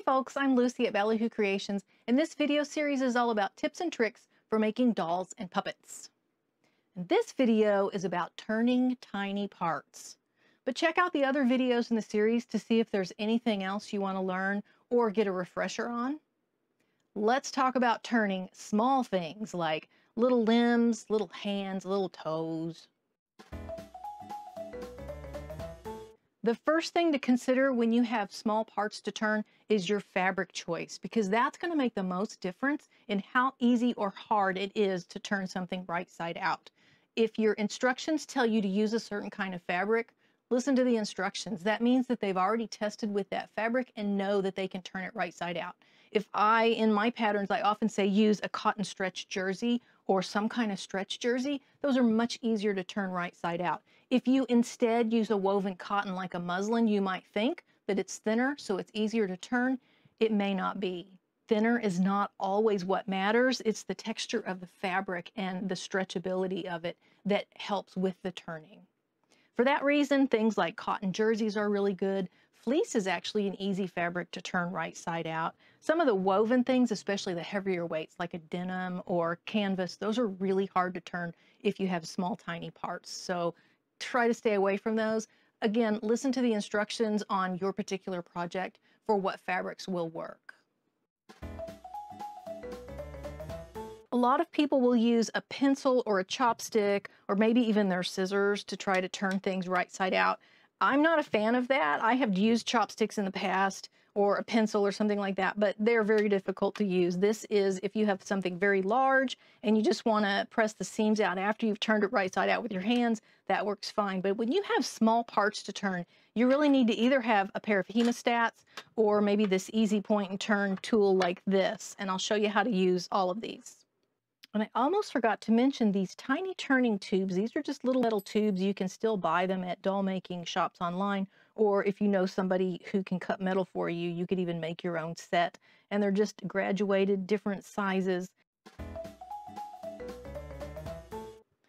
folks, I'm Lucy at Ballyhoo Creations, and this video series is all about tips and tricks for making dolls and puppets. And this video is about turning tiny parts. But check out the other videos in the series to see if there's anything else you want to learn or get a refresher on. Let's talk about turning small things like little limbs, little hands, little toes. The first thing to consider when you have small parts to turn is your fabric choice, because that's going to make the most difference in how easy or hard it is to turn something right side out. If your instructions tell you to use a certain kind of fabric, listen to the instructions. That means that they've already tested with that fabric and know that they can turn it right side out. In my patterns, I often say use a cotton stretch jersey or some kind of stretch jersey. Those are much easier to turn right side out. If you instead use a woven cotton like a muslin, you might think that it's thinner, so it's easier to turn. It may not be. Thinner is not always what matters. It's the texture of the fabric and the stretchability of it that helps with the turning. For that reason, things like cotton jerseys are really good. Fleece is actually an easy fabric to turn right side out. Some of the woven things, especially the heavier weights like a denim or canvas, those are really hard to turn if you have small, tiny parts. So try to stay away from those. Again, listen to the instructions on your particular project for what fabrics will work. A lot of people will use a pencil or a chopstick or maybe even their scissors to try to turn things right side out. I'm not a fan of that. I have used chopsticks in the past or a pencil or something like that, but they're very difficult to use. This is if you have something very large and you just want to press the seams out after you've turned it right side out with your hands, that works fine. But when you have small parts to turn, you really need to either have a pair of hemostats or maybe this easy point and turn tool like this. And I'll show you how to use all of these. And I almost forgot to mention these tiny turning tubes. These are just little metal tubes. You can still buy them at doll making shops online, or if you know somebody who can cut metal for you, you could even make your own set. And they're just graduated, different sizes.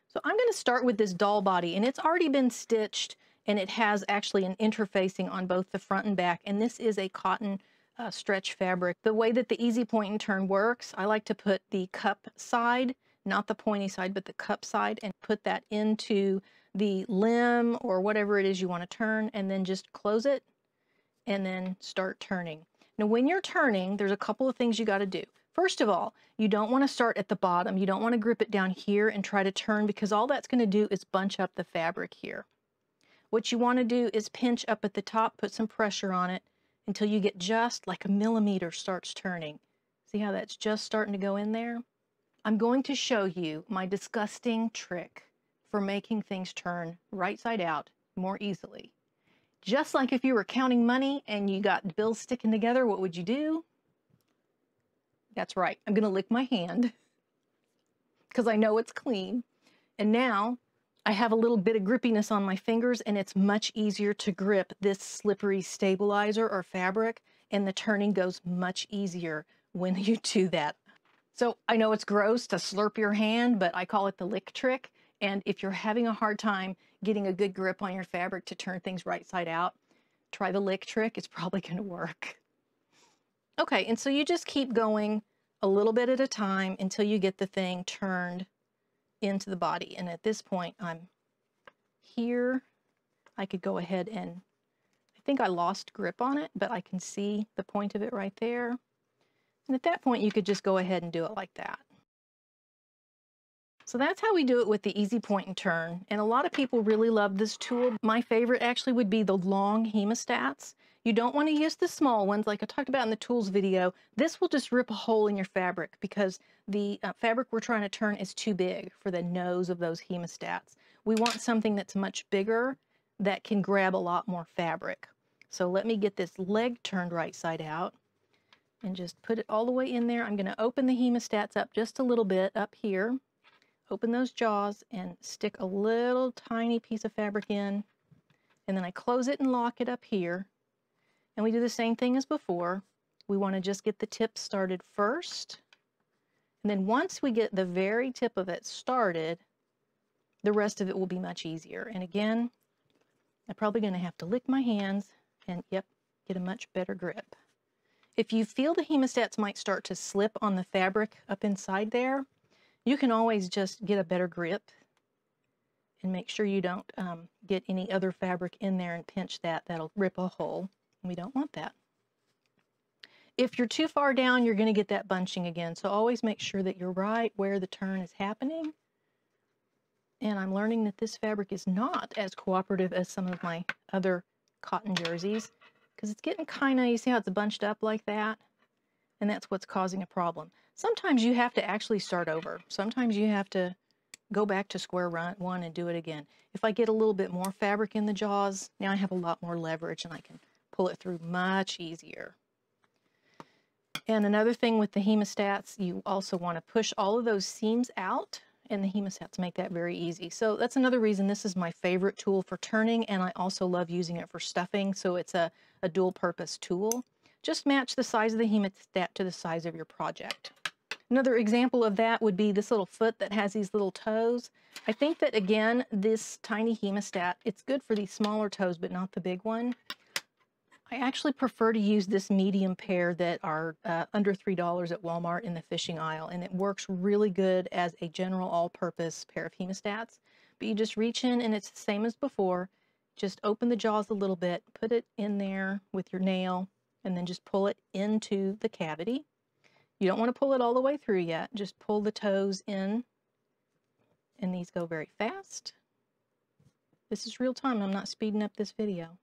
So I'm going to start with this doll body, and it's already been stitched, and it has actually an interfacing on both the front and back, and this is a cotton stretch fabric. The way that the easy point and turn works, I like to put the cup side, not the pointy side, but the cup side, and put that into the limb or whatever it is you want to turn, and then just close it and then start turning. Now when you're turning, there's a couple of things you got to do. First of all, you don't want to start at the bottom. You don't want to grip it down here and try to turn, because all that's going to do is bunch up the fabric here. What you want to do is pinch up at the top, put some pressure on it, until you get just like a millimeter starts turning. See how that's just starting to go in there? I'm going to show you my disgusting trick for making things turn right side out more easily. Just like if you were counting money and you got bills sticking together, what would you do? That's right, I'm gonna lick my hand because I know it's clean. And now I have a little bit of grippiness on my fingers, and it's much easier to grip this slippery stabilizer or fabric, and the turning goes much easier when you do that. So I know it's gross to slurp your hand, but I call it the lick trick. And if you're having a hard time getting a good grip on your fabric to turn things right side out, try the lick trick. It's probably going to work. Okay, and so you just keep going a little bit at a time until you get the thing turned into the body. And at this point, I'm here. I could go ahead and, I think I lost grip on it, but I can see the point of it right there. And at that point, you could just go ahead and do it like that. So that's how we do it with the easy point and turn. And a lot of people really love this tool. My favorite actually would be the long hemostats. You don't want to use the small ones like I talked about in the tools video. This will just rip a hole in your fabric because the fabric we're trying to turn is too big for the nose of those hemostats. We want something that's much bigger that can grab a lot more fabric. So let me get this leg turned right side out and just put it all the way in there. I'm going to open the hemostats up just a little bit up here. Open those jaws and stick a little tiny piece of fabric in, and then I close it and lock it up here. And we do the same thing as before. We want to just get the tip started first. And then once we get the very tip of it started, the rest of it will be much easier. And again, I'm probably going to have to lick my hands and, yep, get a much better grip. If you feel the hemostats might start to slip on the fabric up inside there, you can always just get a better grip and make sure you don't get any other fabric in there and pinch that. That'll rip a hole. We don't want that. If you're too far down, you're going to get that bunching again. So always make sure that you're right where the turn is happening. And I'm learning that this fabric is not as cooperative as some of my other cotton jerseys, because it's getting kind of, you see how it's bunched up like that? And that's what's causing a problem. Sometimes you have to actually start over. Sometimes you have to go back to square one and do it again. If I get a little bit more fabric in the jaws, now I have a lot more leverage and I can pull it through much easier. And another thing with the hemostats, you also want to push all of those seams out, and the hemostats make that very easy. So that's another reason this is my favorite tool for turning, and I also love using it for stuffing, so it's a dual purpose tool. Just match the size of the hemostat to the size of your project. Another example of that would be this little foot that has these little toes. I think that, again, this tiny hemostat, it's good for these smaller toes, but not the big one. I actually prefer to use this medium pair that are under $3 at Walmart in the fishing aisle, and it works really good as a general all-purpose pair of hemostats. But you just reach in, and it's the same as before. Just open the jaws a little bit, put it in there with your nail, and then just pull it into the cavity. You don't want to pull it all the way through yet. Just pull the toes in, and these go very fast. This is real time. I'm not speeding up this video.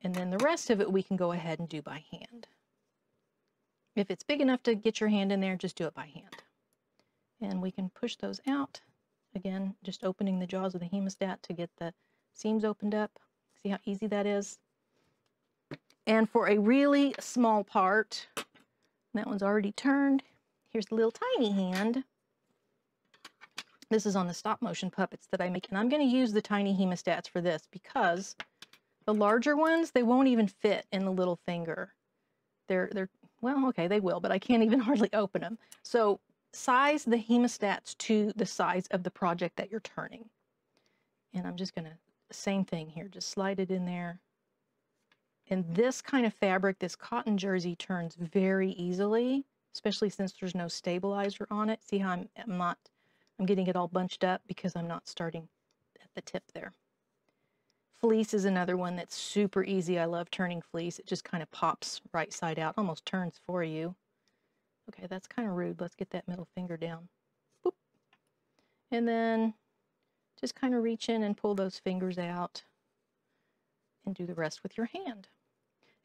And then the rest of it we can go ahead and do by hand. If it's big enough to get your hand in there, just do it by hand. And we can push those out. Again, just opening the jaws of the hemostat to get the seams opened up. See how easy that is? And for a really small part, that one's already turned. Here's the little tiny hand. This is on the stop motion puppets that I make. And I'm going to use the tiny hemostats for this because the larger ones, they won't even fit in the little finger. They're well, okay, they will, but I can't even hardly open them. So size the hemostats to the size of the project that you're turning. And I'm just gonna, same thing here, just slide it in there. And this kind of fabric, this cotton jersey, turns very easily, especially since there's no stabilizer on it. See how I'm getting it all bunched up because I'm not starting at the tip there. Fleece is another one that's super easy. I love turning fleece. It just kind of pops right side out, almost turns for you. Okay, that's kind of rude. Let's get that middle finger down. Boop. And then just kind of reach in and pull those fingers out and do the rest with your hand.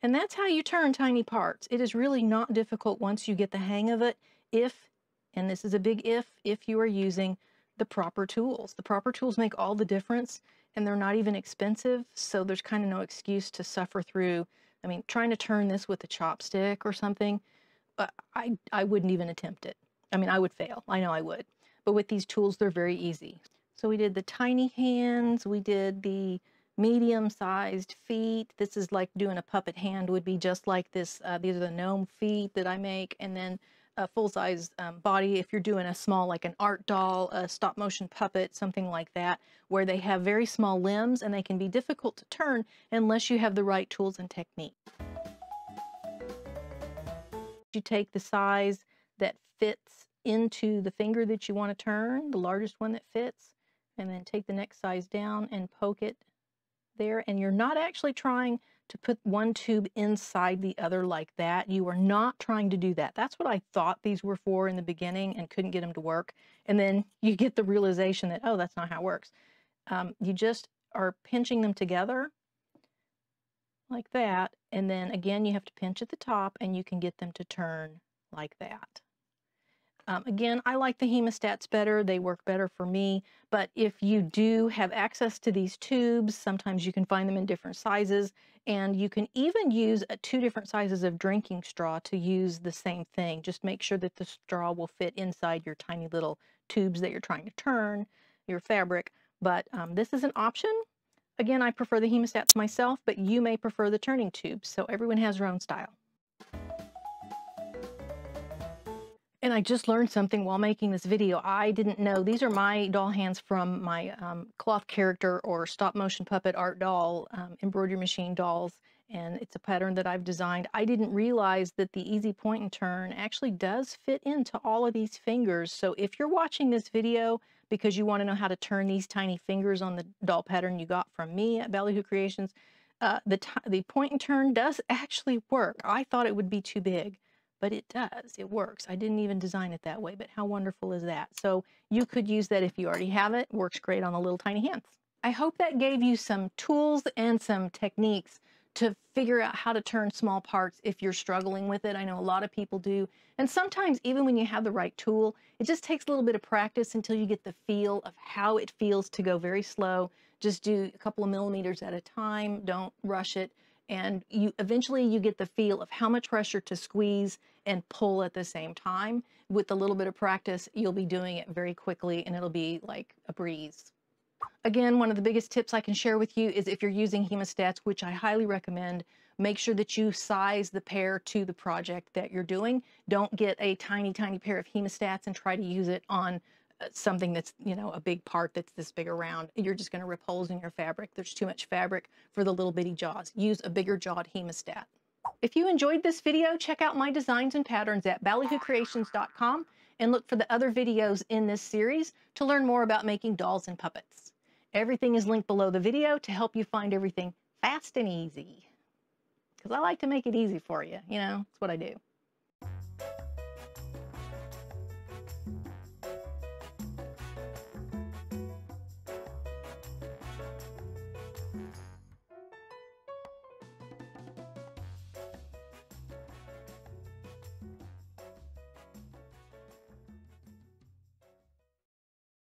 And that's how you turn tiny parts. It is really not difficult once you get the hang of it if, and this is a big if you are using the proper tools. The proper tools make all the difference, and they're not even expensive, so there's kind of no excuse to suffer through. I mean, trying to turn this with a chopstick or something, I wouldn't even attempt it. I mean, I would fail. I know I would. But with these tools, they're very easy. So we did the tiny hands, we did the medium-sized feet. This is like doing a puppet hand would be just like this. These are the gnome feet that I make, and then a full-size body if you're doing a small, like an art doll, a stop-motion puppet, something like that, where they have very small limbs and they can be difficult to turn unless you have the right tools and technique. You take the size that fits into the finger that you want to turn, the largest one that fits, and then take the next size down and poke it there. And you're not actually trying to put one tube inside the other like that. You are not trying to do that. That's what I thought these were for in the beginning and couldn't get them to work. And then you get the realization that, oh, that's not how it works. You just are pinching them together like that. And then again, you have to pinch at the top and you can get them to turn like that. Again, I like the hemostats better. They work better for me. But if you do have access to these tubes, sometimes you can find them in different sizes. And you can even use 2 different sizes of drinking straw to use the same thing. Just make sure that the straw will fit inside your tiny little tubes that you're trying to turn, your fabric. But this is an option. Again, I prefer the hemostats myself, but you may prefer the turning tubes. So everyone has their own style. And I just learned something while making this video. I didn't know. These are my doll hands from my cloth character or stop motion puppet art doll embroidery machine dolls. And it's a pattern that I've designed. I didn't realize that the easy point and turn actually does fit into all of these fingers. So if you're watching this video because you want to know how to turn these tiny fingers on the doll pattern you got from me at Ballyhoo Creations, the point and turn does actually work. I thought it would be too big, but it does. It works. I didn't even design it that way, but how wonderful is that? So you could use that if you already have it. Works great on the little tiny hands. I hope that gave you some tools and some techniques to figure out how to turn small parts if you're struggling with it. I know a lot of people do. And sometimes even when you have the right tool, it just takes a little bit of practice until you get the feel of how it feels to go very slow. Just do a couple of millimeters at a time. Don't rush it. And eventually you get the feel of how much pressure to squeeze and pull at the same time. With a little bit of practice, you'll be doing it very quickly and it'll be like a breeze. Again, one of the biggest tips I can share with you is if you're using hemostats, which I highly recommend, make sure that you size the pair to the project that you're doing. Don't get a tiny, tiny pair of hemostats and try to use it on something that's, you know, a big part that's this big around. You're just going to rip holes in your fabric. There's too much fabric for the little bitty jaws. Use a bigger jawed hemostat. If you enjoyed this video, check out my designs and patterns at ballyhoocreations.com and look for the other videos in this series to learn more about making dolls and puppets. Everything is linked below the video to help you find everything fast and easy. Because I like to make it easy for you, you know, that's what I do.